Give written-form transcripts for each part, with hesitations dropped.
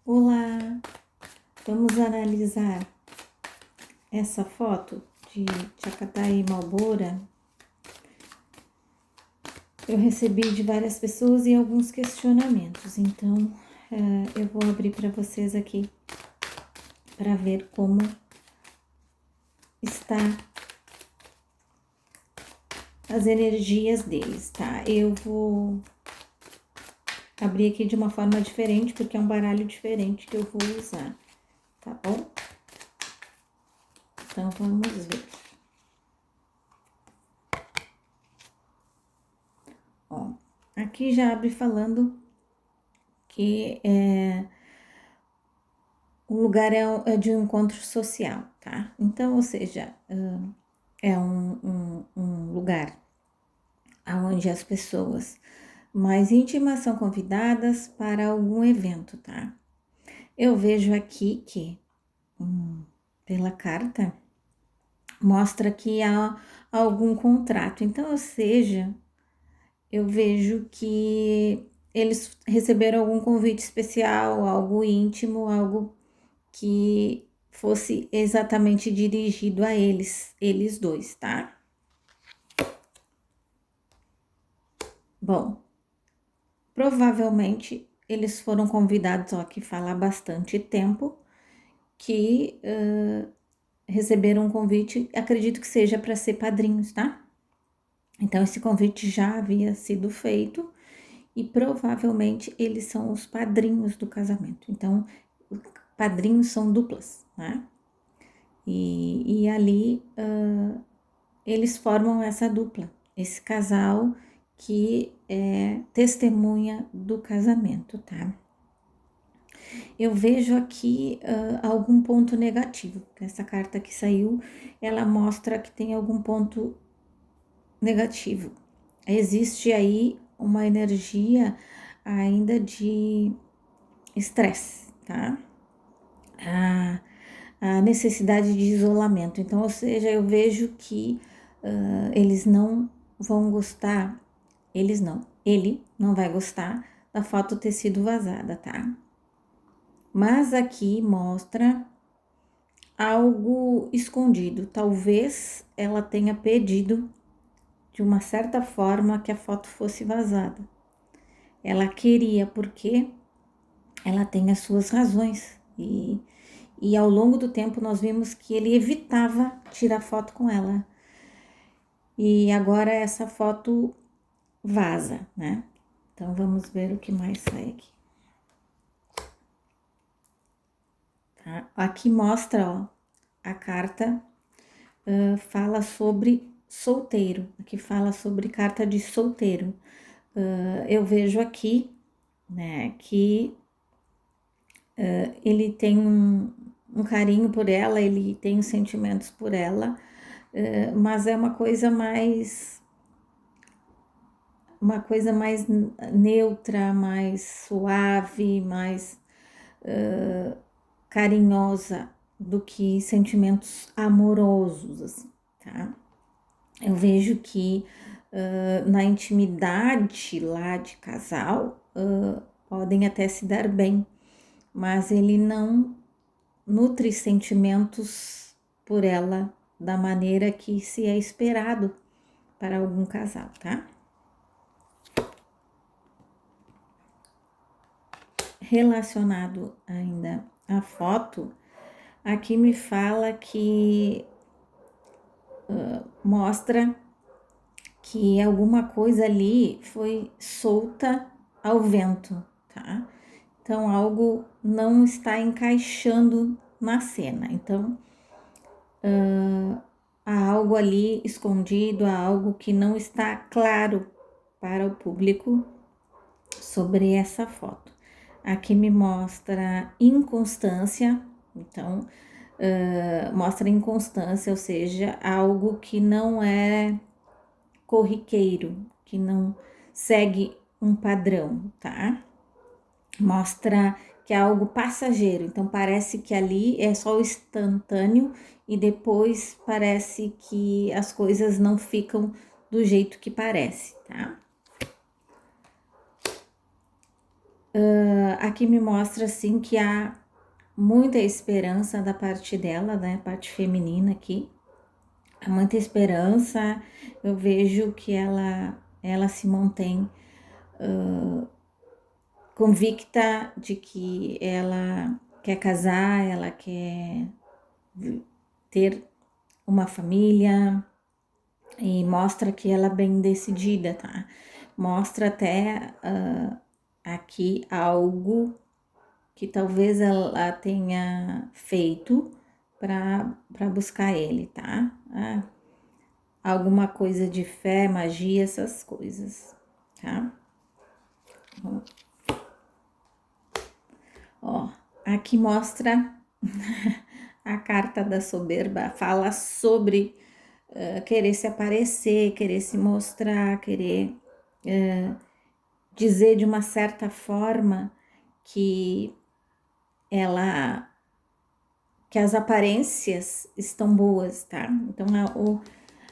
Olá, vamos analisar essa foto de Tchacataí Malbora. Eu recebi de várias pessoas e alguns questionamentos, então eu vou abrir para vocês aqui para ver como está as energias deles, tá? Eu vou abrir aqui de uma forma diferente, porque é um baralho diferente que eu vou usar, tá bom? Então, vamos ver. Ó, aqui já abre falando que o lugar é de um encontro social, tá? Então, ou seja, é um lugar onde as pessoas mais íntimas são convidadas para algum evento, tá? Eu vejo aqui que, pela carta, mostra que há algum contrato. Então, ou seja, eu vejo que eles receberam algum convite especial, algo íntimo, algo que fosse exatamente dirigido a eles dois, tá? Bom, provavelmente eles foram convidados, ó, que fala há bastante tempo, que receberam um convite, acredito que seja para ser padrinhos, tá? Então, esse convite já havia sido feito e provavelmente eles são os padrinhos do casamento. Então, padrinhos são duplas, né? E ali eles formam essa dupla, esse casal que é testemunha do casamento, tá? Eu vejo aqui algum ponto negativo. Essa carta que saiu, ela mostra que tem algum ponto negativo. Existe aí uma energia ainda de estresse, tá? A necessidade de isolamento. Então, ou seja, eu vejo que eles não vão gostar, ele não vai gostar da foto ter sido vazada, tá? Mas aqui mostra algo escondido. Talvez ela tenha pedido de uma certa forma que a foto fosse vazada. Ela queria porque ela tem as suas razões e ao longo do tempo nós vimos que ele evitava tirar foto com ela. E agora essa foto vaza, né? Então vamos ver o que mais sai aqui. Tá? Aqui mostra, ó, a carta fala sobre solteiro. Aqui fala sobre carta de solteiro. Eu vejo aqui, né, que ele tem um carinho por ela, ele tem sentimentos por ela, mas é uma coisa mais neutra, mais suave, mais carinhosa do que sentimentos amorosos, assim, tá? Eu vejo que na intimidade lá de casal podem até se dar bem, mas ele não nutre sentimentos por ela da maneira que se é esperado para algum casal, tá? Relacionado ainda à foto, aqui me fala que mostra que alguma coisa ali foi solta ao vento, tá? Então algo não está encaixando na cena. Então há algo ali escondido, há algo que não está claro para o público sobre essa foto. Aqui me mostra inconstância, então mostra inconstância, ou seja, algo que não é corriqueiro, que não segue um padrão, tá? Mostra que é algo passageiro, então parece que ali é só o instantâneo e depois parece que as coisas não ficam do jeito que parece, tá? Aqui me mostra assim que há muita esperança da parte dela, né? Parte feminina aqui. Há muita esperança. Eu vejo que ela se mantém convicta de que ela quer casar, ela quer ter uma família e mostra que ela é bem decidida, tá? Mostra até aqui algo que talvez ela tenha feito para buscar ele, tá? Alguma coisa de fé, magia, essas coisas, tá? Ó, aqui mostra a carta da soberba, fala sobre querer se aparecer, querer se mostrar, querer dizer de uma certa forma que ela que as aparências estão boas, tá? Então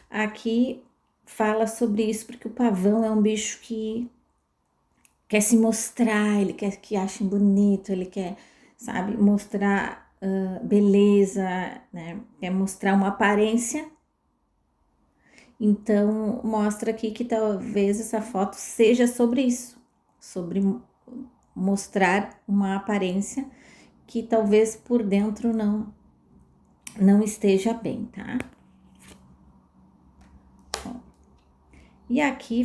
aqui fala sobre isso porque o pavão é um bicho que quer se mostrar, ele quer que achem bonito, ele quer, sabe, mostrar beleza, né? Quer mostrar uma aparência. Então, mostra aqui que talvez essa foto seja sobre isso, sobre mostrar uma aparência que talvez por dentro não esteja bem, tá? Ó. E aqui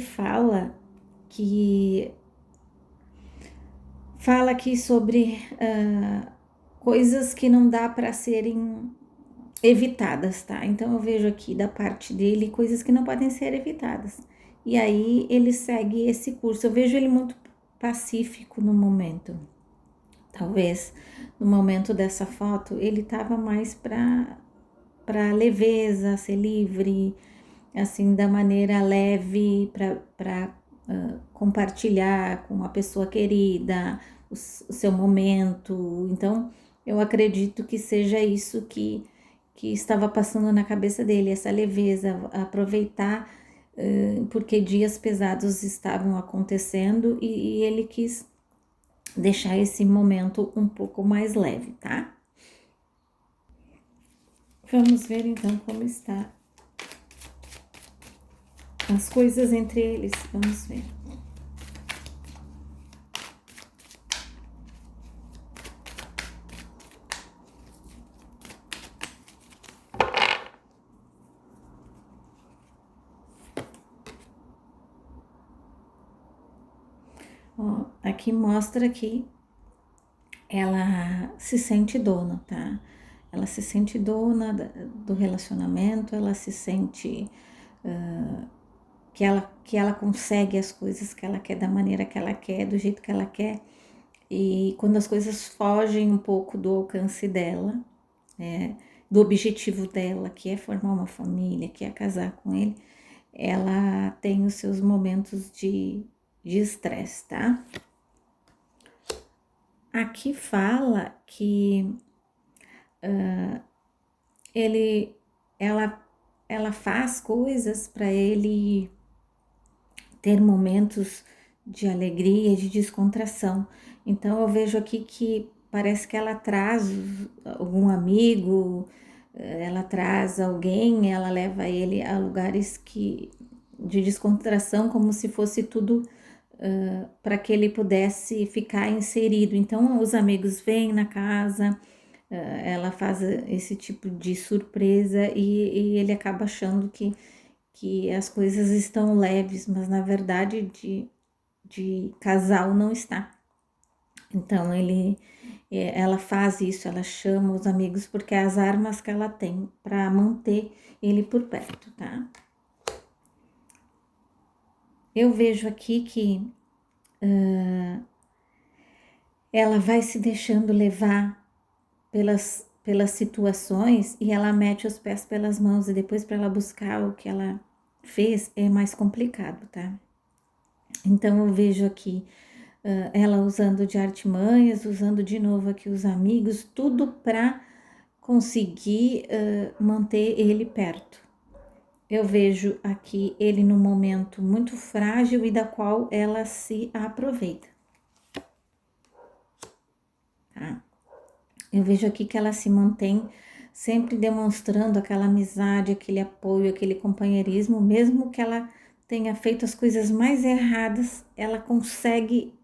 que fala aqui sobre coisas que não dá para serem evitadas, tá? Então eu vejo aqui da parte dele coisas que não podem ser evitadas. E aí ele segue esse curso. Eu vejo ele muito pacífico no momento. Talvez no momento dessa foto ele tava mais para leveza, ser livre, assim, da maneira leve, para compartilhar com a pessoa querida o seu momento. Então, eu acredito que seja isso que estava passando na cabeça dele, essa leveza, aproveitar, porque dias pesados estavam acontecendo e ele quis deixar esse momento um pouco mais leve, tá? Vamos ver então como está as coisas entre eles. Vamos ver. Ó, aqui mostra que ela se sente dona, tá? Ela se sente dona do relacionamento, ela se sente que ela consegue as coisas que ela quer da maneira que ela quer, do jeito que ela quer. E quando as coisas fogem um pouco do alcance dela, do objetivo dela, que é formar uma família, que é casar com ele, ela tem os seus momentos de estresse, tá? Aqui fala que ele, ela, ela faz coisas para ele ter momentos de alegria, de descontração. Então eu vejo aqui que parece que ela traz algum amigo, ela traz alguém, ela leva ele a lugares de descontração, como se fosse tudo para que ele pudesse ficar inserido. Então os amigos vêm na casa, ela faz esse tipo de surpresa e ele acaba achando que as coisas estão leves, mas na verdade de casal não está. Então ela faz isso, ela chama os amigos porque é as armas que ela tem para manter ele por perto, tá? Eu vejo aqui que ela vai se deixando levar pelas situações e ela mete os pés pelas mãos e depois para ela buscar o que ela fez é mais complicado, tá? Então eu vejo aqui ela usando de artimanhas, usando de novo aqui os amigos, tudo para conseguir manter ele perto. Eu vejo aqui ele num momento muito frágil e da qual ela se aproveita. tá? Eu vejo aqui que ela se mantém sempre demonstrando aquela amizade, aquele apoio, aquele companheirismo, mesmo que ela tenha feito as coisas mais erradas, ela consegue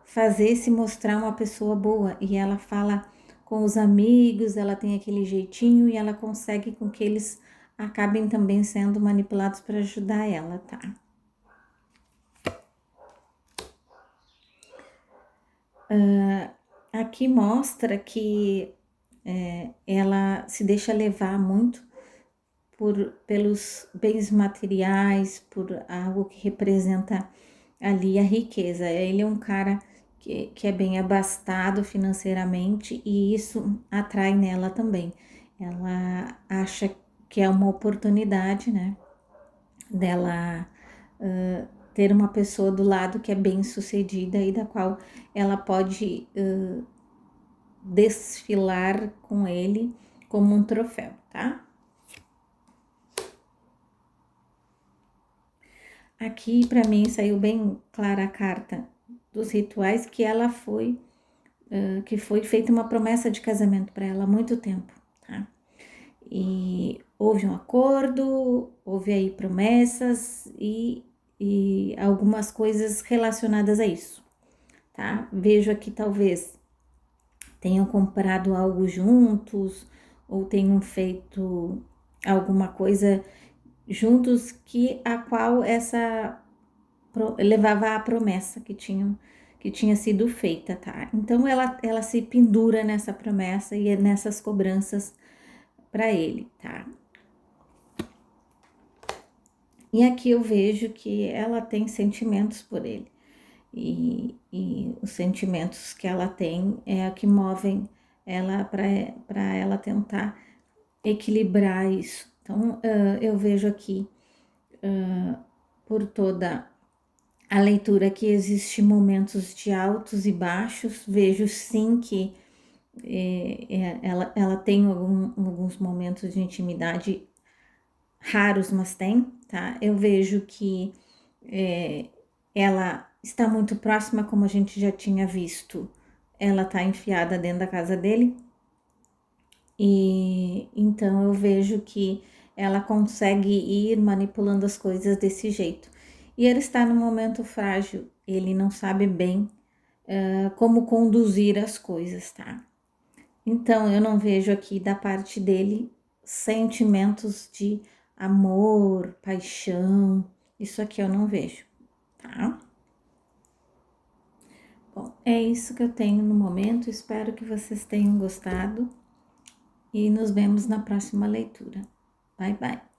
fazer se mostrar uma pessoa boa. E ela fala com os amigos, ela tem aquele jeitinho e ela consegue com que eles acabem também sendo manipulados para ajudar ela, tá? Aqui mostra que ela se deixa levar muito pelos bens materiais, por algo que representa ali a riqueza. Ele é um cara que é bem abastado financeiramente e isso atrai nela também. Ela acha que é uma oportunidade, né, dela ter uma pessoa do lado que é bem sucedida e da qual ela pode desfilar com ele como um troféu, tá? Aqui para mim saiu bem clara a carta dos rituais que ela foi, que foi feita uma promessa de casamento para ela há muito tempo, tá? E houve um acordo, houve aí promessas e algumas coisas relacionadas a isso, tá? Vejo aqui talvez tenham comprado algo juntos ou tenham feito alguma coisa juntos que a qual essa levava à promessa que tinha sido feita, tá? Então ela se pendura nessa promessa e nessas cobranças para ele, tá? E aqui eu vejo que ela tem sentimentos por ele. E os sentimentos que ela tem é a que movem ela para ela tentar equilibrar isso. Então, eu vejo aqui, por toda a leitura, que existe momentos de altos e baixos. Vejo sim que ela tem alguns momentos de intimidade raros, mas tem, tá? Eu vejo que ela está muito próxima, como a gente já tinha visto. Ela tá enfiada dentro da casa dele. E então eu vejo que ela consegue ir manipulando as coisas desse jeito. E ele está num momento frágil, ele não sabe bem como conduzir as coisas, tá? Então eu não vejo aqui da parte dele sentimentos de amor, paixão, isso aqui eu não vejo, tá? Bom, é isso que eu tenho no momento, espero que vocês tenham gostado e nos vemos na próxima leitura. Bye, bye.